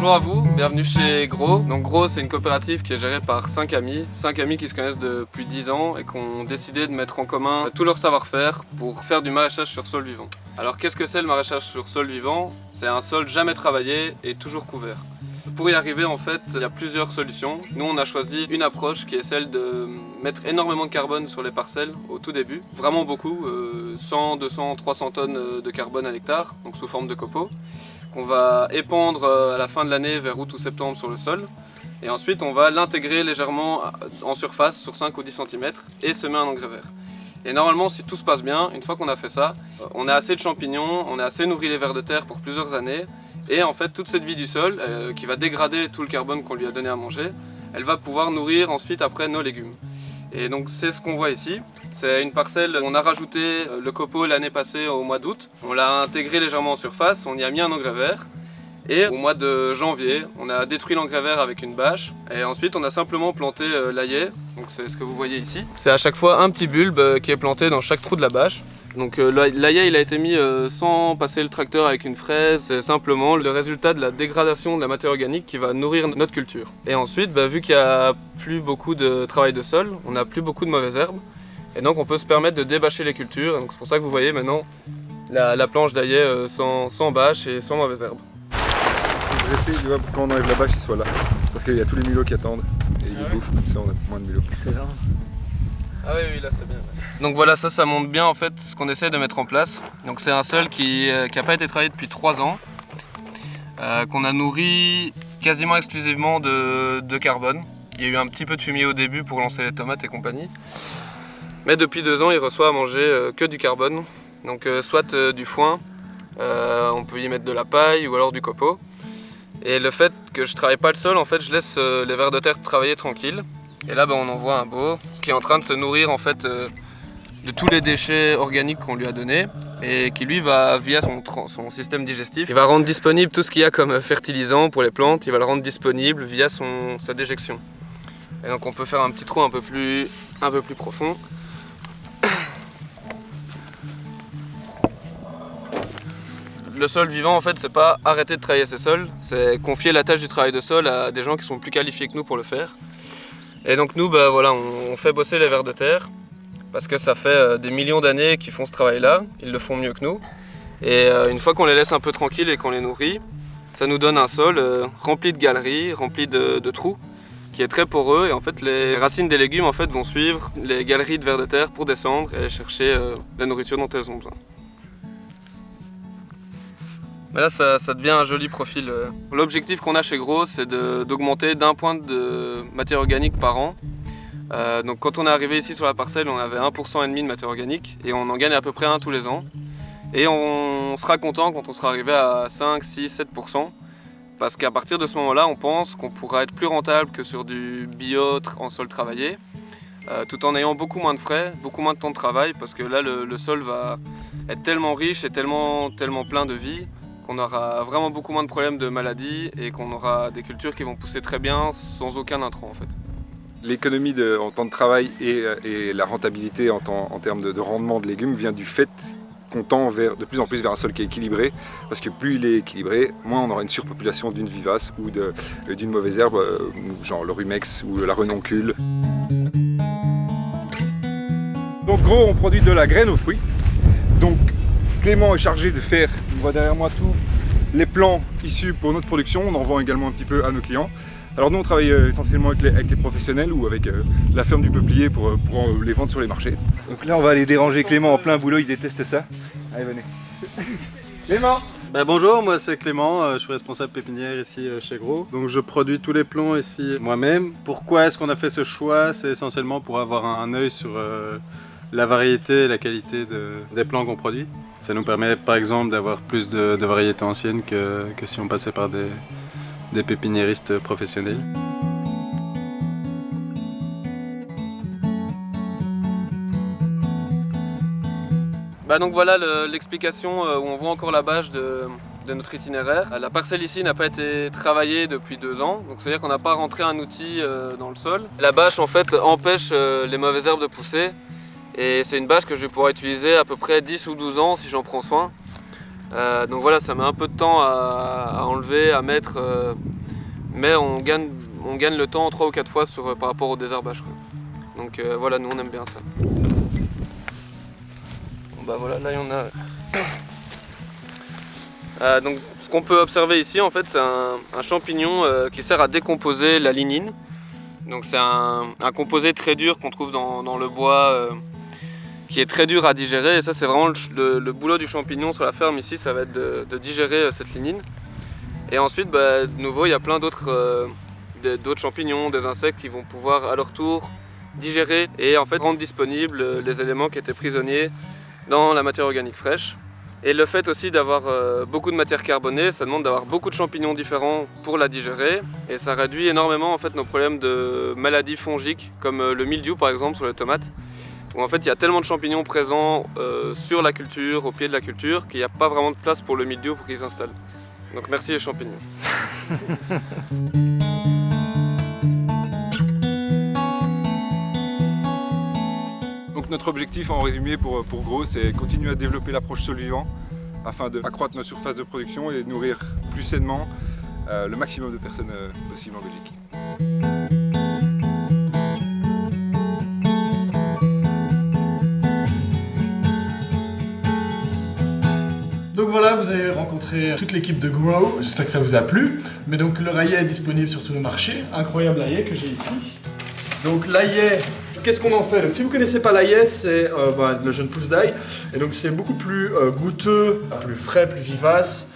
Bonjour à vous, bienvenue chez Gros. Donc Gros, c'est une coopérative qui est gérée par 5 amis qui se connaissent depuis 10 ans et qui ont décidé de mettre en commun tout leur savoir-faire pour faire du maraîchage sur sol vivant. Alors qu'est-ce que c'est le maraîchage sur sol vivant? C'est un sol jamais travaillé et toujours couvert. Pour y arriver, en fait, il y a plusieurs solutions. Nous, on a choisi une approche qui est celle de mettre énormément de carbone sur les parcelles au tout début. Vraiment beaucoup, 100, 200, 300 tonnes de carbone à l'hectare, donc sous forme de copeaux, qu'on va épandre à la fin de l'année vers août ou septembre sur le sol. Et ensuite, on va l'intégrer légèrement en surface, sur 5 ou 10 cm, et semer un engrais vert. Et normalement, si tout se passe bien, une fois qu'on a fait ça, on a assez de champignons, on a assez nourri les vers de terre pour plusieurs années. Et en fait, toute cette vie du sol, qui va dégrader tout le carbone qu'on lui a donné à manger, elle va pouvoir nourrir ensuite après nos légumes. Et donc c'est ce qu'on voit ici. C'est une parcelle, on a rajouté le copeau l'année passée au mois d'août. On l'a intégré légèrement en surface, on y a mis un engrais vert. Et au mois de janvier, on a détruit l'engrais vert avec une bâche. Et ensuite, on a simplement planté l'aillet. Donc c'est ce que vous voyez ici. C'est à chaque fois un petit bulbe qui est planté dans chaque trou de la bâche. Donc l'aillet il a été mis sans passer le tracteur avec une fraise, c'est simplement le résultat de la dégradation de la matière organique qui va nourrir notre culture. Et ensuite, vu qu'il n'y a plus beaucoup de travail de sol, on n'a plus beaucoup de mauvaises herbes, et donc on peut se permettre de débâcher les cultures, donc c'est pour ça que vous voyez maintenant la planche d'aillet sans bâche et sans mauvaises herbes. J'essaie, quand on enlève la bâche, il soit là, parce qu'il y a tous les mulots qui attendent, et ils bouffent, comme ça on a moins de mulots. Excellent. Ah oui, là c'est bien. Donc voilà, ça montre bien en fait ce qu'on essaie de mettre en place. Donc c'est un sol qui n'a pas été travaillé depuis 3 ans, qu'on a nourri quasiment exclusivement de carbone. Il y a eu un petit peu de fumier au début pour lancer les tomates et compagnie. Mais depuis 2 ans, il reçoit à manger que du carbone. Donc soit du foin, on peut y mettre de la paille ou alors du copeau. Et le fait que je travaille pas le sol, en fait je laisse les vers de terre travailler tranquille. Et là on en voit un beau qui est en train de se nourrir en fait de tous les déchets organiques qu'on lui a donnés et qui lui va via son système digestif, il va rendre disponible tout ce qu'il y a comme fertilisant pour les plantes, il va le rendre disponible via sa déjection. Et donc on peut faire un petit trou un peu plus profond. Le sol vivant en fait c'est pas arrêter de travailler ses sols, c'est confier la tâche du travail de sol à des gens qui sont plus qualifiés que nous pour le faire. Et donc nous, voilà, on fait bosser les vers de terre parce que ça fait des millions d'années qu'ils font ce travail-là, ils le font mieux que nous. Et une fois qu'on les laisse un peu tranquilles et qu'on les nourrit, ça nous donne un sol rempli de galeries, rempli de trous, qui est très poreux. Et en fait, les racines des légumes en fait, vont suivre les galeries de vers de terre pour descendre et chercher la nourriture dont elles ont besoin. Mais là, ça devient un joli profil. L'objectif qu'on a chez Gros, c'est d'augmenter d'1 point de matière organique par an. Donc quand on est arrivé ici sur la parcelle, on avait 1,5% de matière organique et on en gagne à peu près 1 tous les ans. Et on sera content quand on sera arrivé à 5, 6, 7%. Parce qu'à partir de ce moment-là, on pense qu'on pourra être plus rentable que sur du bio en sol travaillé, tout en ayant beaucoup moins de frais, beaucoup moins de temps de travail, parce que là, le sol va être tellement riche et tellement plein de vie, qu'on aura vraiment beaucoup moins de problèmes de maladies et qu'on aura des cultures qui vont pousser très bien sans aucun intrant en fait. L'économie en temps de travail et la rentabilité en termes de rendement de légumes vient du fait qu'on tend de plus en plus vers un sol qui est équilibré, parce que plus il est équilibré, moins on aura une surpopulation d'une vivace ou d'une mauvaise herbe, genre le rumex ou la renoncule. Donc Gros, on produit de la graine aux fruits. Donc Clément est chargé de faire, on voit derrière moi tous les plants issus pour notre production, on en vend également un petit peu à nos clients. Alors nous on travaille essentiellement avec les professionnels ou avec la ferme du peuplier pour les vendre sur les marchés. Donc là on va aller déranger Clément en plein boulot, il déteste ça. Allez venez. Clément! Bonjour, moi c'est Clément, je suis responsable pépinière ici chez Gros. Donc je produis tous les plants ici moi-même. Pourquoi est-ce qu'on a fait ce choix? C'est essentiellement pour avoir un œil sur la variété et la qualité des plants qu'on produit. Ça nous permet par exemple d'avoir plus de variétés anciennes que si on passait par des pépiniéristes professionnels. Donc voilà l'explication où on voit encore la bâche de notre itinéraire. La parcelle ici n'a pas été travaillée depuis 2 ans, donc c'est-à-dire qu'on n'a pas rentré un outil dans le sol. La bâche en fait empêche les mauvaises herbes de pousser. Et c'est une bâche que je vais pouvoir utiliser à peu près 10 ou 12 ans si j'en prends soin. Donc voilà, ça met un peu de temps à enlever, à mettre mais on gagne le temps 3 ou 4 fois par rapport au désherbage, quoi. Donc voilà, nous on aime bien ça. Bon, bah voilà, là il y en a. Donc ce qu'on peut observer ici en fait c'est un champignon qui sert à décomposer la lignine. Donc c'est un composé très dur qu'on trouve dans le bois qui est très dur à digérer, et ça c'est vraiment le boulot du champignon sur la ferme ici, ça va être de digérer cette lignine. Et ensuite de nouveau il y a plein d'autres champignons, des insectes qui vont pouvoir à leur tour digérer et en fait rendre disponibles les éléments qui étaient prisonniers dans la matière organique fraîche. Et le fait aussi d'avoir beaucoup de matière carbonée, ça demande d'avoir beaucoup de champignons différents pour la digérer. Et ça réduit énormément en fait, nos problèmes de maladies fongiques, comme le mildiou par exemple sur les tomates, où en fait il y a tellement de champignons présents sur la culture, au pied de la culture, qu'il n'y a pas vraiment de place pour le mildiou pour qu'il s'installe. Donc merci les champignons. Notre objectif en résumé pour Gros, c'est continuer à développer l'approche sol vivant afin d'accroître nos surfaces de production et de nourrir plus sainement le maximum de personnes possible en Belgique. Donc voilà, vous avez rencontré toute l'équipe de Grow, j'espère que ça vous a plu. Mais donc le raillet est disponible sur tous les marchés, incroyable raillet que j'ai ici. Donc l'aillet, qu'est-ce qu'on en fait? Donc, si vous ne connaissez pas l'aillet, c'est le jeune pousse d'ail. Et donc c'est beaucoup plus goûteux, plus frais, plus vivace.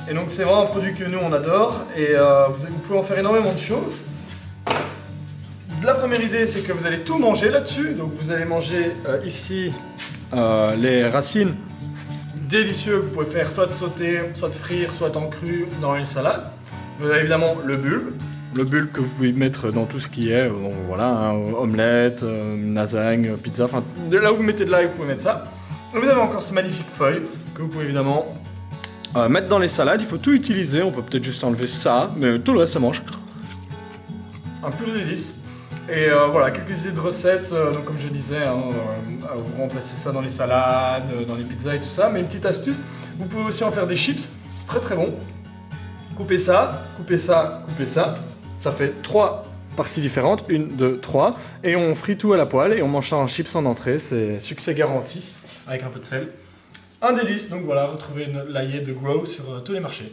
Et donc c'est vraiment un produit que nous on adore. Et vous pouvez en faire énormément de choses. La première idée, c'est que vous allez tout manger là-dessus. Donc vous allez manger ici les racines délicieux que vous pouvez faire soit de sauter, soit de frire, soit en cru dans une salade. Vous avez évidemment le bulbe. Le bulbe que vous pouvez mettre dans tout ce qui est, omelette, lasagne, pizza, enfin là où vous mettez de l'ail, vous pouvez mettre ça. Et vous avez encore ces magnifiques feuilles que vous pouvez évidemment mettre dans les salades. Il faut tout utiliser, on peut peut-être juste enlever ça, mais tout le reste ça mange. Un pur délice. Et voilà, quelques idées de recettes, donc comme je disais, vous remplacez ça dans les salades, dans les pizzas et tout ça. Mais une petite astuce, vous pouvez aussi en faire des chips, très très bon. Coupez ça, coupez ça, coupez ça. Ça fait 3 parties différentes, 1, 2, 3. Et on frit tout à la poêle et on mange ça en chips en entrée. C'est succès garanti, avec un peu de sel. Un délice, donc voilà, retrouvez l'aillet de Grow sur tous les marchés.